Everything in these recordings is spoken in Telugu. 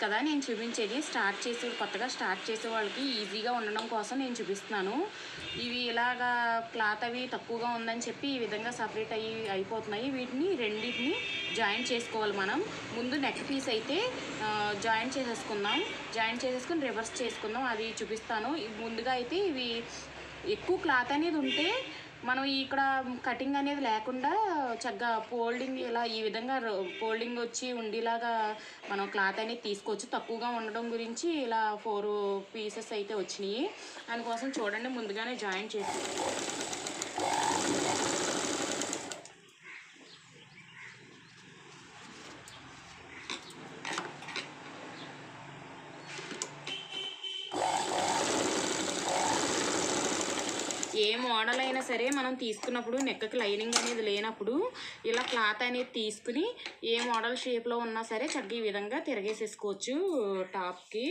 కదా నేను చూపించేది. కొత్తగా స్టార్ట్ చేసే వాళ్ళకి ఈజీగా ఉండడం కోసం నేను చూపిస్తున్నాను. ఇవి ఇలాగా క్లాత్ అవి తక్కువగా ఉందని చెప్పి ఈ విధంగా సపరేట్ అయిపోతున్నాయి. వీటిని రెండింటిని జాయింట్ చేసుకోవాలి. మనం ముందు నెక్ పీస్ అయితే జాయింట్ చేసేసుకుని రివర్స్ చేసుకుందాం. అది చూపిస్తాను. ముందుగా అయితే ఇవి ఎక్కువ క్లాత్ అనేది ఉంటే మనం ఇక్కడ కటింగ్ అనేది లేకుండా చక్కగా ఫోల్డింగ్ ఇలా ఈ విధంగా ఫోల్డింగ్ వచ్చి ఉండేలాగా మనం క్లాత్ అనేది తీసుకోవచ్చు. తక్కువగా ఉండడం గురించి ఇలా 4 పీసెస్ అయితే వచ్చినాయి. అందుకోసం చూడండి ముందుగానే జాయింట్ చేసి ఏ మోడల్ అయినా సరే మనం తీసుకున్నప్పుడు నెక్కకి లైనింగ్ అనేది లేనప్పుడు ఇలా క్లాత్ అనేది తీసుకుని ఏ మోడల్ షేప్లో ఉన్నా సరే చక్కగా ఈ విధంగా తిరగేసేసుకోవచ్చు టాప్కి.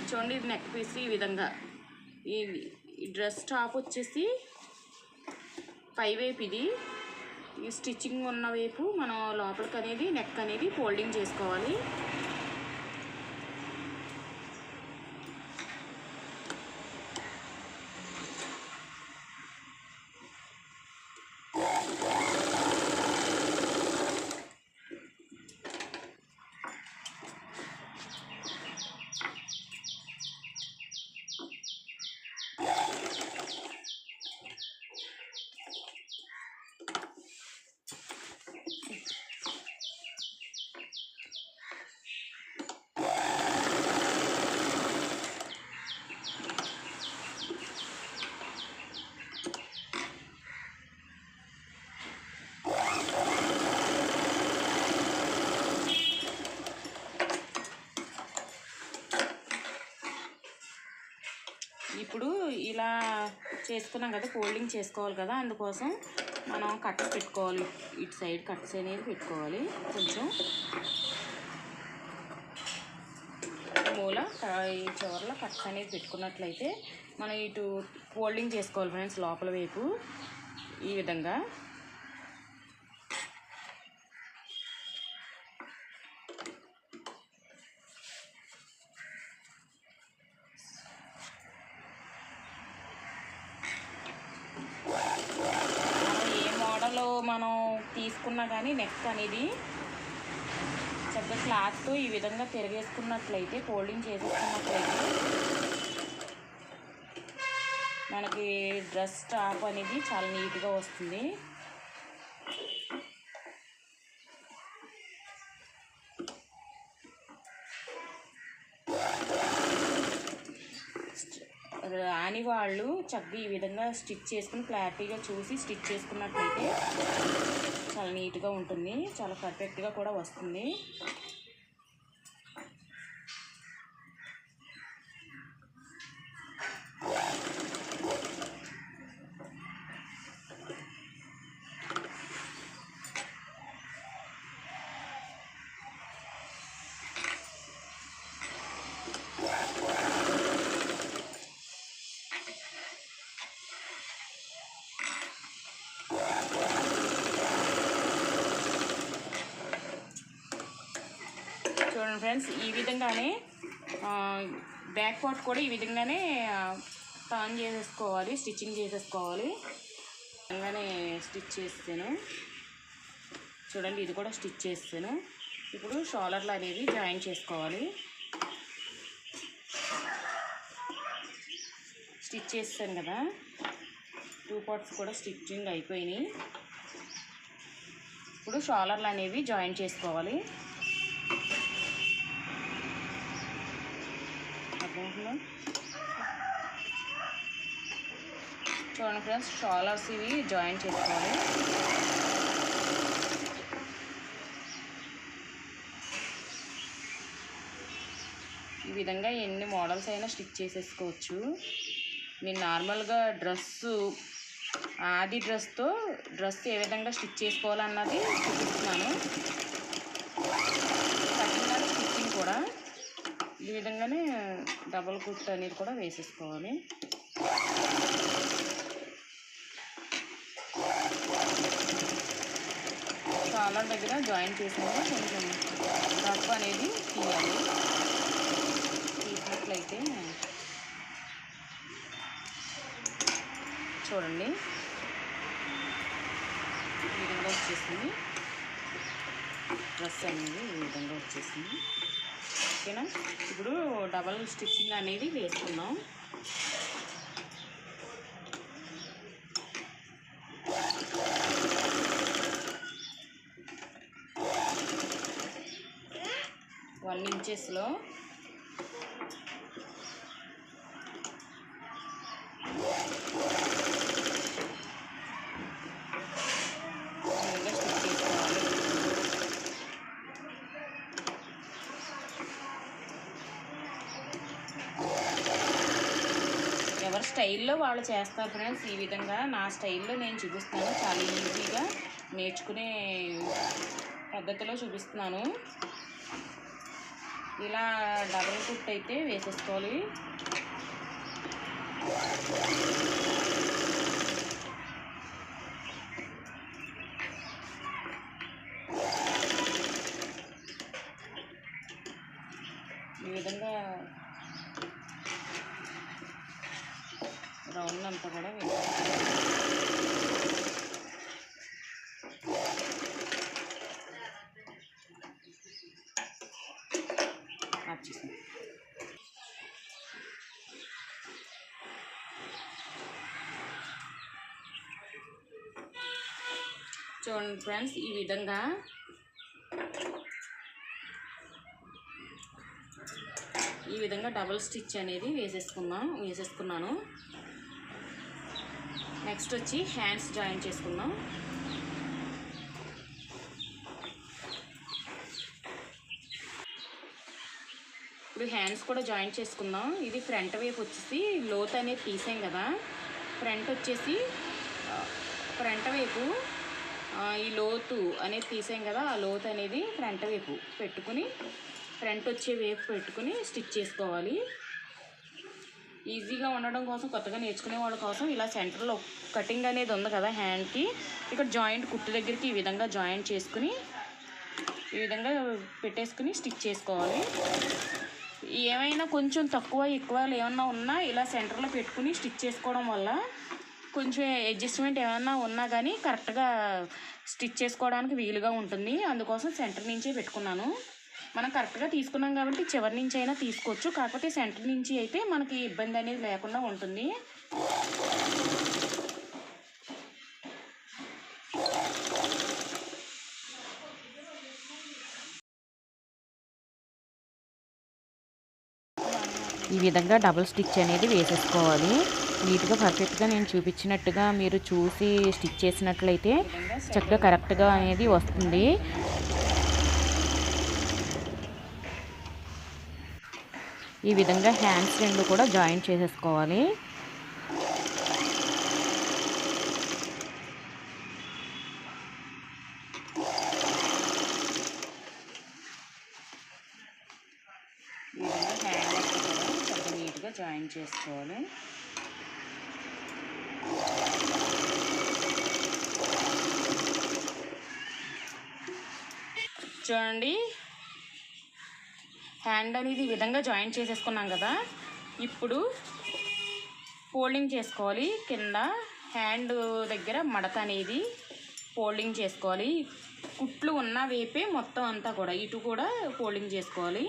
చూడండి ఇది నెక్ పీస్ ఈ విధంగా. ఈ డ్రెస్ టాప్ వచ్చేసి పైవైపు ఇది, ఈ స్టిచ్చింగ్ ఉన్న వైపు మనం లోపలికి అనేది నెక్ అనేది ఫోల్డింగ్ చేసుకోవాలి. ఇప్పుడు ఇలా చేసుకున్నాం కదా, ఫోల్డింగ్ చేసుకోవాలి కదా, అందుకోసం మనం కట్స్ పెట్టుకోవాలి. ఇటు సైడ్ కట్స్ అనేది పెట్టుకోవాలి. కొంచెం మూల ఈ చివరిలో కట్స్ అనేది పెట్టుకున్నట్లయితే మనం ఇటు ఫోల్డింగ్ చేసుకోవాలి ఫ్రెండ్స్. లోపల వైపు ఈ విధంగా మనం తీసుకున్నా కానీ నెక్ అనేది చక్కగా క్లాత్తో ఈ విధంగా తిరిగేసుకున్నట్లయితే, ఫోల్డింగ్ చేసేసుకున్నట్లయితే మనకి డ్రెస్ టాప్ అనేది చాలా నీట్గా వస్తుంది. రాని వాళ్ళు చక్కగా ఈ విధంగా స్టిచ్ చేసుకుని క్లారిటీగా చూసి స్టిచ్ చేసుకున్నట్లయితే చాలా నీట్గా ఉంటుంది, చాలా పర్ఫెక్ట్గా కూడా వస్తుంది. చూడండి ఫ్రెండ్స్, ఈ విధంగానే బ్యాక్ పార్ట్ కూడా ఈ విధంగానే టర్న్ చేసేసుకోవాలి, స్టిచ్చింగ్ చేసేసుకోవాలి. విధంగానే స్టిచ్ చేస్తాను. చూడండి ఇది కూడా స్టిచ్ చేస్తాను. ఇప్పుడు షోల్డర్లు అనేది జాయిన్ చేసుకోవాలి. స్టిచ్ చేస్తాను కదా, 2 పార్ట్స్ కూడా స్టిచ్చింగ్ అయిపోయినాయి. ఇప్పుడు షోల్డర్లు అనేవి జాయిన్ చేసుకోవాలి. చూడండి ఫ్రెండ్స్, షోల్డర్స్ ఇవి జాయిన్ చేసుకోవాలి. ఈ విధంగా ఎన్ని మోడల్స్ అయినా స్టిచ్ చేసేసుకోవచ్చు. నేను నార్మల్గా ఆది డ్రెస్ ఏ విధంగా స్టిచ్ చేసుకోవాలన్నది చూపిస్తున్నాను. కటింగ్ స్టిచ్చింగ్ కూడా ఈ విధంగానే డబుల్ కుట్ అనేది కూడా వేసేసుకోవాలి. కాలర్ దగ్గర జాయిన్ చేసినాక కొంచెం రఫ్ అనేది తీయాలి. తీసినట్లయితే చూడండి ఈ విధంగా వచ్చేసింది. డ్రెస్ అనేది ఈ విధంగా వచ్చేసింది. ఓకేనా, ఇప్పుడు డబల్ స్టిచ్చింగ్ అనేది వేసుకుందాం. వన్ ఇంచెస్లో ఎవరి స్టైల్లో వాళ్ళు చేస్తారు ఫ్రెండ్స్. ఈ విధంగా నా స్టైల్లో నేను చూపిస్తున్నాను. చాలా ఈజీగా నేర్చుకునే పద్ధతిలో చూపిస్తున్నాను. ఇలా డబల్ కుట్ అయితే వేసేసుకోవాలి. ఈ విధంగా రౌండ్ అంతా కూడా చూడండి ఫ్రెండ్స్, ఈ విధంగా డబుల్ స్టిచ్ అనేది వేసేసుకున్నాను. నెక్స్ట్ వచ్చి హ్యాండ్స్ జాయిన్ చేసుకుందాం. ఇప్పుడు హ్యాండ్స్ కూడా జాయిన్ చేసుకుందాం. ఇది ఫ్రంట్ వైపు వచ్చేసి లోత్ అనేది తీసాం కదా, ఫ్రంట్ వైపు ఈ లోతు అనేది తీసాం కదా, ఆ లోతు అనేది ఫ్రంట్ వైపు పెట్టుకుని ఫ్రంట్ వచ్చే వైపు పెట్టుకుని స్టిచ్ చేసుకోవాలి. ఈజీగా ఉండడం కోసం, కొత్తగా నేర్చుకునే వాళ్ళ కోసం ఇలా సెంటర్లో కటింగ్ అనేది ఉంది కదా హ్యాండ్కి, ఇక్కడ జాయింట్ కుట్టు దగ్గరికి ఈ విధంగా జాయింట్ చేసుకుని ఈ విధంగా పెట్టేసుకుని స్టిచ్ చేసుకోవాలి. ఏమైనా కొంచెం తక్కువ ఎక్కువ ఏమన్నా ఉన్నా ఇలా సెంటర్లో పెట్టుకుని స్టిచ్ చేసుకోవడం వల్ల కొంచెం అడ్జస్ట్మెంట్ ఏమైనా ఉన్నా కానీ కరెక్ట్గా స్టిచ్ చేసుకోవడానికి వీలుగా ఉంటుంది. అందుకోసం సెంటర్ నుంచే పెట్టుకున్నాను. మనం కరెక్ట్గా తీసుకున్నాం కాబట్టి చివరి నుంచి అయినా తీసుకోవచ్చు, కాకపోతే సెంటర్ నుంచి అయితే మనకి ఇబ్బంది అనేది లేకుండా ఉంటుంది. ఈ విధంగా డబుల్ స్టిచ్ అనేది వేసేసుకోవాలి. నీట్గా పర్ఫెక్ట్గా నేను చూపించినట్టుగా మీరు చూసి స్టిచ్ చేసినట్లయితే చక్కగా కరెక్ట్గా అనేది వస్తుంది. ఈ విధంగా హ్యాండ్స్ రెండు కూడా జాయిన్ చేసేసుకోవాలి. నీట్గా జాయిన్ చేసుకోవాలి. చూడండి, హ్యాండ్ అనేది ఈ విధంగా జాయిన్ చేసేసుకున్నాం కదా, ఇప్పుడు ఫోల్డింగ్ చేసుకోవాలి. కింద హ్యాండ్ దగ్గర మడత అనేది ఫోల్డింగ్ చేసుకోవాలి. కుట్లు ఉన్న వైపే మొత్తం అంతా కూడా ఇటు కూడా ఫోల్డింగ్ చేసుకోవాలి.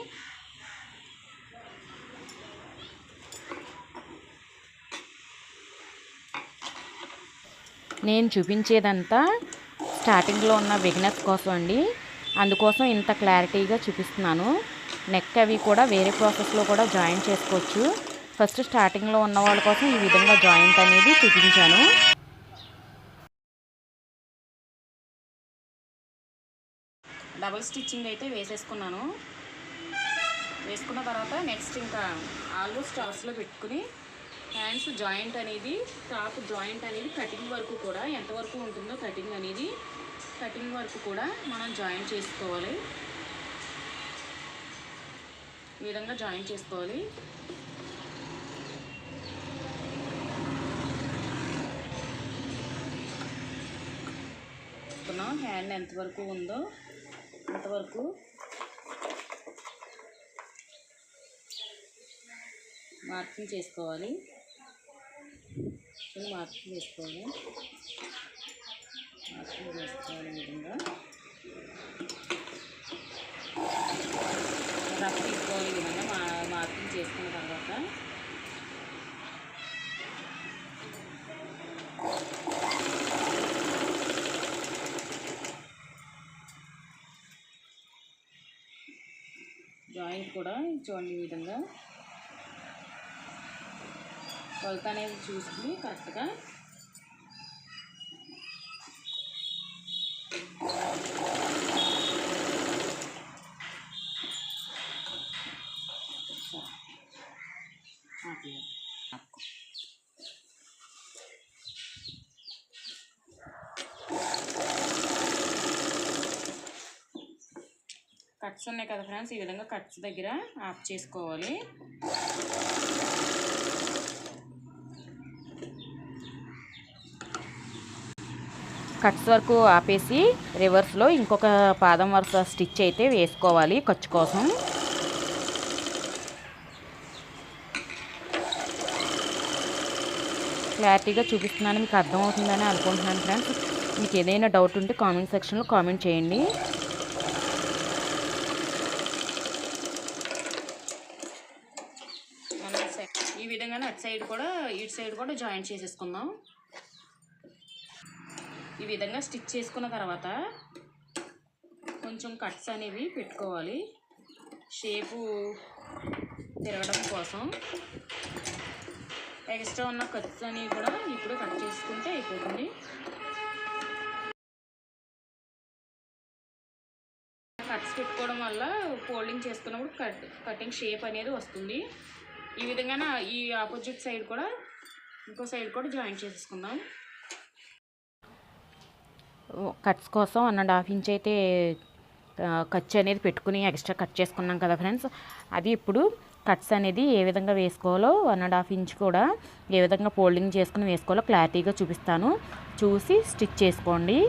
నేను చూపించేదంతా స్టార్టింగ్లో ఉన్న బిగినర్స్ కోసం అండి, అందుకోసం ఇంత క్లారిటీగా చూపిస్తున్నాను. నెక్ అవి కూడా వేరే ప్రాసెస్లో కూడా జాయిన్ చేసుకోవచ్చు. ఫస్ట్ స్టార్టింగ్లో ఉన్న వాళ్ళ కోసం ఈ విధంగా జాయింట్ అనేది చూపించాను. డబుల్ స్టిచ్చింగ్ అయితే వేసేసుకున్నాను. వేసుకున్న తర్వాత నెక్స్ట్ ఇంకా ఆల్మోస్ట్ స్టార్స్లో పెట్టుకుని హ్యాండ్స్ జాయింట్ అనేది, టాప్ జాయింట్ అనేది కటింగ్ వరకు కూడా ఎంతవరకు ఉంటుందో కటింగ్ వరకు కూడా మనం జాయిన్ చేసుకోవాలి. ఈ విధంగా జాయిన్ చేసుకోవాలి. మనం హ్యాండ్ ఎంతవరకు ఉందో అంతవరకు మార్కింగ్ చేసుకోవాలి. మార్కింగ్ చేసుకోవాలి ఈ విధంగా రఫ్ తీసుకోవాలి. ఈ విధంగా మార్కింగ్ చేసుకున్న తర్వాత జాయింట్ కూడా చూడండి ఈ విధంగా కొలత అనేది చూసుకుని కరెక్ట్గా కట్స్ ఉన్నాయి కదా ఫ్రెండ్స్, ఈ విధంగా కట్స్ దగ్గర ఆఫ్ చేసుకోవాలి. కట్స్ వరకు ఆపేసి రివర్స్లో ఇంకొక పాదం వరుస స్టిచ్ అయితే వేసుకోవాలి ఖర్చు కోసం. క్లారిటీగా చూపిస్తున్నాను, మీకు అర్థమవుతుందని అనుకుంటున్నాను ఫ్రెండ్స్. మీకు ఏదైనా డౌట్ ఉంటే కామెంట్ సెక్షన్లో కామెంట్ చేయండి. ఈ విధంగానే అటు సైడ్ కూడా ఇటు సైడ్ కూడా జాయింట్ చేసేసుకుందాం. ఈ విధంగా స్టిచ్ చేసుకున్న తర్వాత కొంచెం కట్స్ అనేవి పెట్టుకోవాలి షేపు తిరగడం కోసం. ఎక్స్ట్రా ఉన్న కట్స్ అనేవి కూడా ఇప్పుడు కట్ చేసుకుంటే అయిపోతుంది. కట్స్ పెట్టుకోవడం వల్ల ఫోల్డింగ్ చేసుకున్నప్పుడు కటింగ్ షేప్ అనేది వస్తుంది. ఈ విధంగా ఈ ఆపోజిట్ సైడ్ కూడా ఇంకో సైడ్ కూడా జాయింట్ చేసేసుకుందాం. కట్స్ కోసం 1.5 ఇంచ్ అయితే ఖర్చు అనేది పెట్టుకుని ఎక్స్ట్రా కట్ చేసుకున్నాం కదా ఫ్రెండ్స్. అది ఇప్పుడు కట్స్ అనేది ఏ విధంగా వేసుకోవాలో 1.5 ఇంచ్ కూడా ఏ విధంగా ఫోల్డింగ్ చేసుకుని వేసుకోవాలో క్లారిటీగా చూపిస్తాను, చూసి స్టిచ్ చేసుకోండి.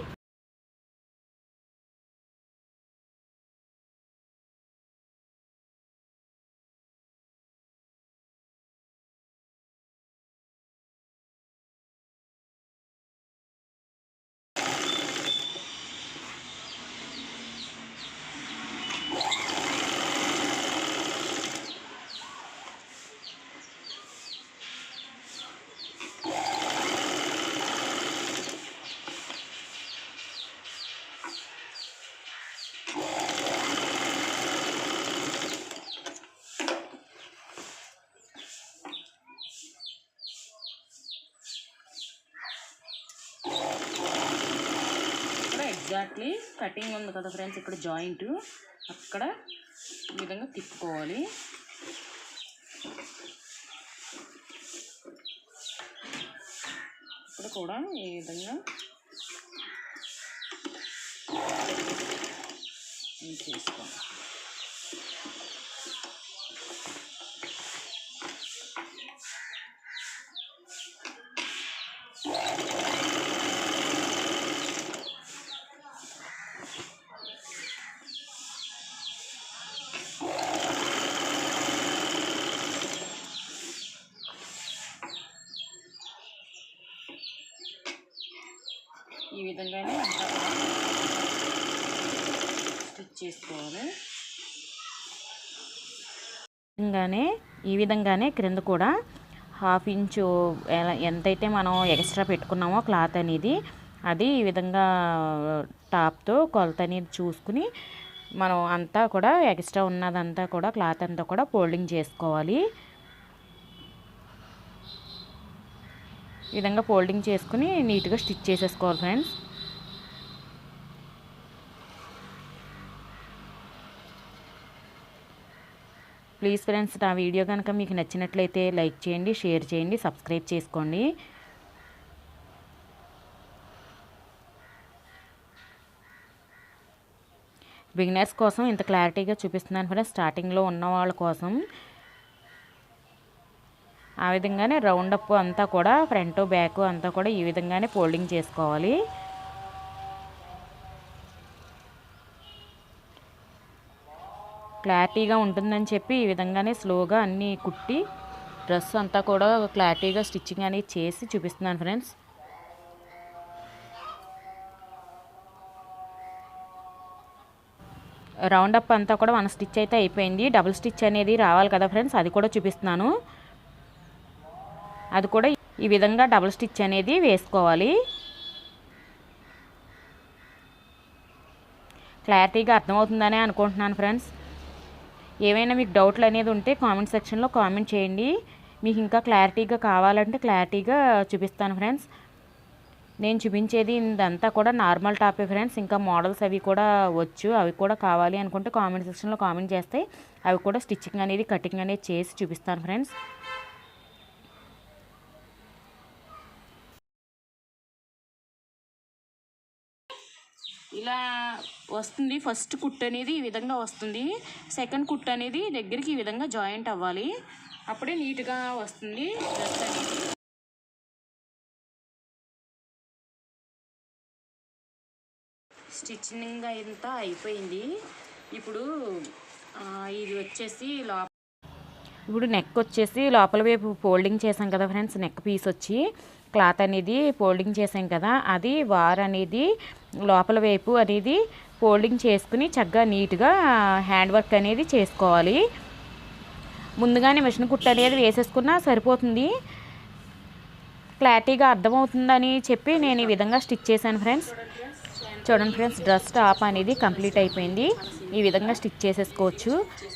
ఎగ్జాక్ట్లీ కటింగ్ ఉంది కదా ఫ్రెండ్స్, ఇక్కడ జాయింట్ అక్కడ ఈ విధంగా తిప్పుకోవాలి. ఇక్కడ కూడా ఈ విధంగా చేసుకోవాలి. ఈ విధంగానే అంతా స్టిచ్ చేసుకోవాలి. ఈ విధంగానే క్రింద కూడా 1/2 ఇంచు ఎంతైతే మనం ఎక్స్ట్రా పెట్టుకున్నామో క్లాత్ అనేది, అది ఈ విధంగా టాప్తో కొలత అనేది చూసుకుని మనం అంతా కూడా ఎక్స్ట్రా ఉన్నదంతా కూడా క్లాత్ అంతా కూడా ఫోల్డింగ్ చేసుకోవాలి. ఈ విధంగా ఫోల్డింగ్ చేసుకుని నీట్గా స్టిచ్ చేసేసుకోవాలి ఫ్రెండ్స్. ప్లీజ్ ఫ్రెండ్స్, నా వీడియో కనుక మీకు నచ్చినట్లయితే లైక్ చేయండి, షేర్ చేయండి, సబ్స్క్రైబ్ చేసుకోండి. బిగినర్స్ కోసం ఇంత క్లారిటీగా చూపిస్తున్నాను ఫ్రెండ్స్, స్టార్టింగ్లో ఉన్న వాళ్ళ కోసం. ఆ విధంగానే రౌండ్ అప్ అంతా కూడా ఫ్రంట్ బ్యాక్ అంతా కూడా ఈ విధంగానే ఫోల్డింగ్ చేసుకోవాలి. క్లారిటీగా ఉంటుందని చెప్పి ఈ విధంగానే స్లోగా అన్నీ కుట్టి డ్రెస్ అంతా కూడా క్లారిటీగా స్టిచ్చింగ్ అనేది చేసి చూపిస్తున్నాను ఫ్రెండ్స్. రౌండ్ అప్ అంతా కూడా 1 స్టిచ్ అయితే అయిపోయింది. డబుల్ స్టిచ్ అనేది రావాలి కదా ఫ్రెండ్స్, అది కూడా చూపిస్తున్నాను. అది కూడా ఈ విధంగా డబుల్ స్టిచ్ అనేది వేసుకోవాలి. క్లారిటీగా అర్థమవుతుందనే అనుకుంటున్నాను ఫ్రెండ్స్. ఏమైనా మీకు డౌట్లు అనేది ఉంటే కామెంట్ సెక్షన్లో కామెంట్ చేయండి. మీకు ఇంకా క్లారిటీగా కావాలంటే క్లారిటీగా చూపిస్తాను ఫ్రెండ్స్. నేను చూపించేది ఇదంతా కూడా నార్మల్ టాపే ఫ్రెండ్స్. ఇంకా మోడల్స్ అవి కూడా వచ్చు, అవి కూడా కావాలి అనుకుంటే కామెంట్ సెక్షన్లో కామెంట్ చేస్తే అవి కూడా స్టిచ్చింగ్ అనేది కటింగ్ అనేది చేసి చూపిస్తాను ఫ్రెండ్స్. ఇలా వస్తుంది. ఫస్ట్ కుట్ అనేది ఈ విధంగా వస్తుంది. సెకండ్ కుట్ అనేది దగ్గరికి ఈ విధంగా జాయింట్ అవ్వాలి. అప్పుడే నీట్గా వస్తుంది డ్రెస్ అనేది. స్టిచ్చింగ్ అంతా అయిపోయింది. ఇప్పుడు ఇది వచ్చేసి ఇప్పుడు నెక్ వచ్చేసి లోపల వైపు ఫోల్డింగ్ చేసాం కదా ఫ్రెండ్స్. నెక్ పీస్ వచ్చి క్లాత్ అనేది ఫోల్డింగ్ చేసాం కదా, అది వార్ అనేది లోపల వైపు అనేది ఫోల్డింగ్ చేసుకుని చక్కగా నీట్గా హ్యాండ్ వర్క్ అనేది చేసుకోవాలి. ముందుగానే మిషన్ కుట్టు అనేది వేసేసుకున్నా సరిపోతుంది. క్లారిటీగా అర్థమవుతుందని చెప్పి నేను ఈ విధంగా స్టిచ్ చేశాను ఫ్రెండ్స్. చూడండి ఫ్రెండ్స్, డ్రెస్ టాప్ అనేది కంప్లీట్ అయిపోయింది. ఈ విధంగా స్టిచ్ చేసేసుకోవచ్చు.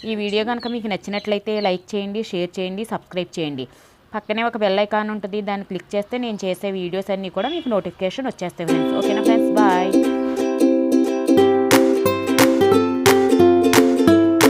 ఈ వీడియో కనుక మీకు నచ్చినట్లయితే లైక్ చేయండి, షేర్ చేయండి, సబ్స్క్రైబ్ చేయండి. పక్కనే ఒక బెల్ ఐకాన్ ఉంటుంది, దాన్ని క్లిక్ చేస్తే నేను చేసే వీడియోస్ అన్నీ కూడా మీకు నోటిఫికేషన్ వచ్చేస్తాయి ఫ్రెండ్స్. ఓకేనా ఫ్రెండ్స్, బాయ్.